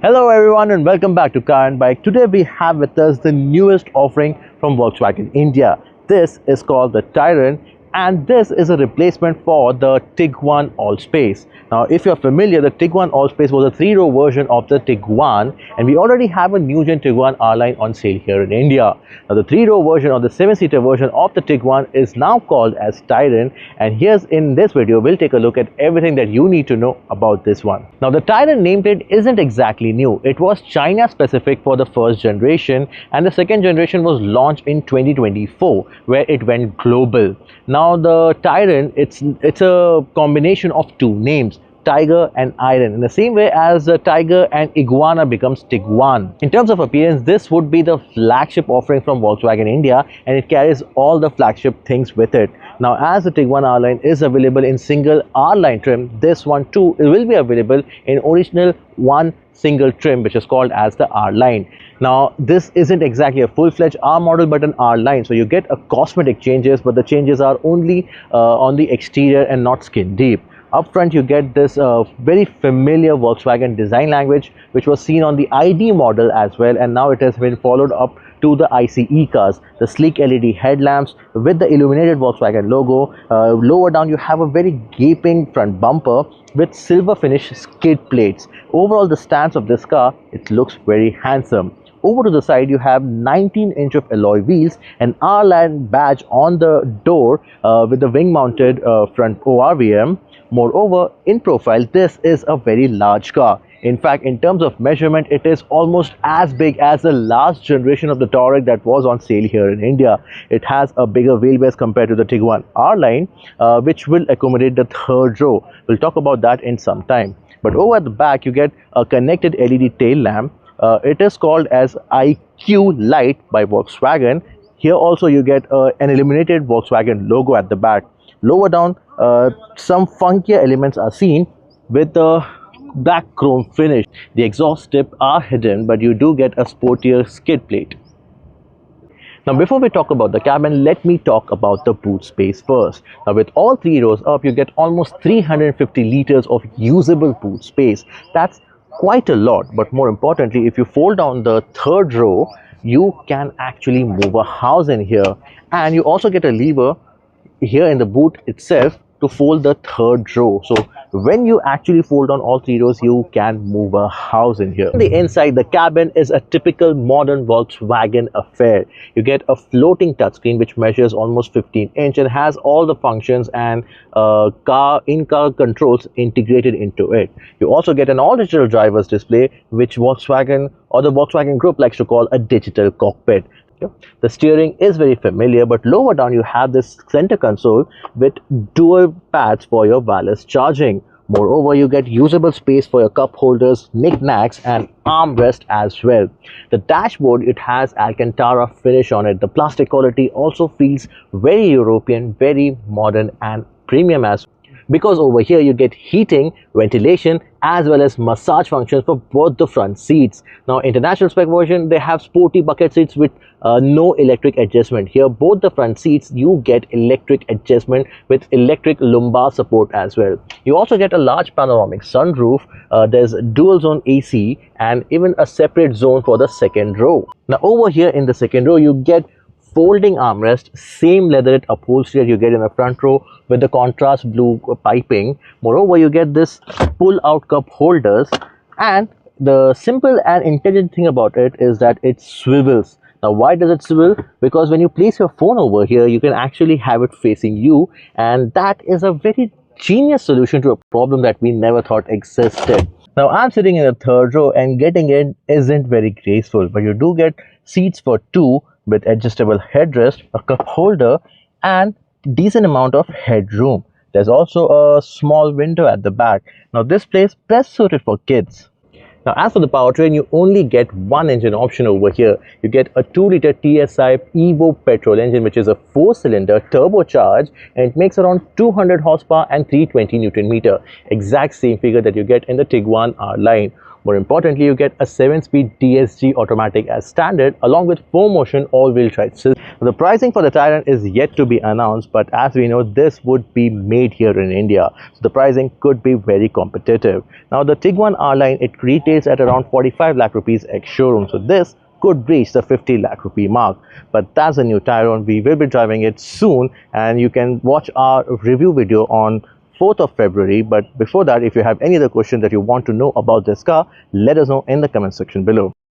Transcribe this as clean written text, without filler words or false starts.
Hello everyone and welcome back to Car and Bike. Today we have with us the newest offering from Volkswagen India. This is called the Tayron and this is a replacement for the Tiguan Allspace. Now if you're familiar, the Tiguan Allspace was a 3-row version of the Tiguan and we already have a new gen Tiguan R line on sale here in India. Now the 3-row version or the 7-seater version of the Tiguan is now called as Tayron, and here's in this video we'll take a look at everything that you need to know about this one. Now the Tayron nameplate isn't exactly new. It was China specific for the first generation and the second generation was launched in 2024 where it went global. Now the Tayron, it's a combination of two names, Tiger and Iron, in the same way as Tiger and Iguana becomes Tiguan. In terms of appearance, this would be the flagship offering from Volkswagen India and it carries all the flagship things with it. Now as the Tiguan R line is available in single R line trim, this one too will be available in original one single trim which is called as the R line. Now this isn't exactly a full-fledged R model but an R line, so you get a cosmetic changes, but the changes are only on the exterior and not skin deep. Up front you get this very familiar Volkswagen design language which was seen on the ID model as well, and now it has been followed up to the ICE cars. The sleek LED headlamps with the illuminated Volkswagen logo. Lower down you have a very gaping front bumper with silver finish skid plates. Overall the stance of this car, it looks very handsome. Over to the side you have 19-inch of alloy wheels, an R-Line badge on the door with the wing mounted front ORVM. Moreover, in profile this is a very large car. In fact, in terms of measurement, it is almost as big as the last generation of the Touareg that was on sale here in India. It has a bigger wheelbase compared to the Tiguan R line, which will accommodate the third row. We'll talk about that in some time. But over at the back, you get a connected LED tail lamp. It is called as IQ Light by Volkswagen. Here also you get an illuminated Volkswagen logo at the back. Lower down, some funkier elements are seen with the black chrome finish. The exhaust tip are hidden, but you do get a sportier skid plate. Now before we talk about the cabin, let me talk about the boot space first. Now with all 3 rows up, you get almost 350 liters of usable boot space. That's quite a lot, but more importantly, if you fold down the third row, you can actually move a house in here, and you also get a lever here in the boot itself to fold the third row. So when you actually fold on all 3 rows, you can move a house in here. On the inside, the cabin is a typical modern Volkswagen affair. You get a floating touchscreen which measures almost 15-inch and has all the functions and in-car controls integrated into it. You also get an all-digital driver's display, which Volkswagen or the Volkswagen Group likes to call a digital cockpit. The steering is very familiar, but lower down you have this center console with dual pads for your wireless charging. Moreover, you get usable space for your cup holders, knickknacks and armrest as well. The dashboard, it has Alcantara finish on it. The plastic quality also feels very European, very modern and premium as well, because over here you get heating, ventilation as well as massage functions for both the front seats. Now international spec version, they have sporty bucket seats with no electric adjustment. Here both the front seats you get electric adjustment with electric lumbar support as well. You also get a large panoramic sunroof. There's dual zone AC and even a separate zone for the second row. Now over here in the second row you get folding armrest, same leatherette upholstery that you get in the front row with the contrast blue piping. Moreover, you get this pull-out cup holders, and the simple and intelligent thing about it is that it swivels. Now why does it swivel? Because when you place your phone over here, you can actually have it facing you, and that is a very genius solution to a problem that we never thought existed. Now I'm sitting in the third row and getting in isn't very graceful, but you do get seats for 2 with adjustable headrest, a cup holder and decent amount of headroom. There's also a small window at the back. Now this place best suited for kids. Now as for the powertrain, you only get one engine option over here. You get a 2-liter TSI Evo petrol engine which is a 4-cylinder turbocharged, and it makes around 200 horsepower and 320 Newton meter. Exact same figure that you get in the Tiguan R line. More importantly, you get a 7-speed DSG automatic as standard along with 4-motion all-wheel drive system. The pricing for the Tayron is yet to be announced, but as we know, this would be made here in India, so the pricing could be very competitive. Now the Tiguan R line, it retails at around 45 lakh rupees ex showroom, so this could reach the 50 lakh rupee mark. But that's a new Tayron. We will be driving it soon, and you can watch our review video on 4th of February. But before that, if you have any other question that you want to know about this car, let us know in the comment section below.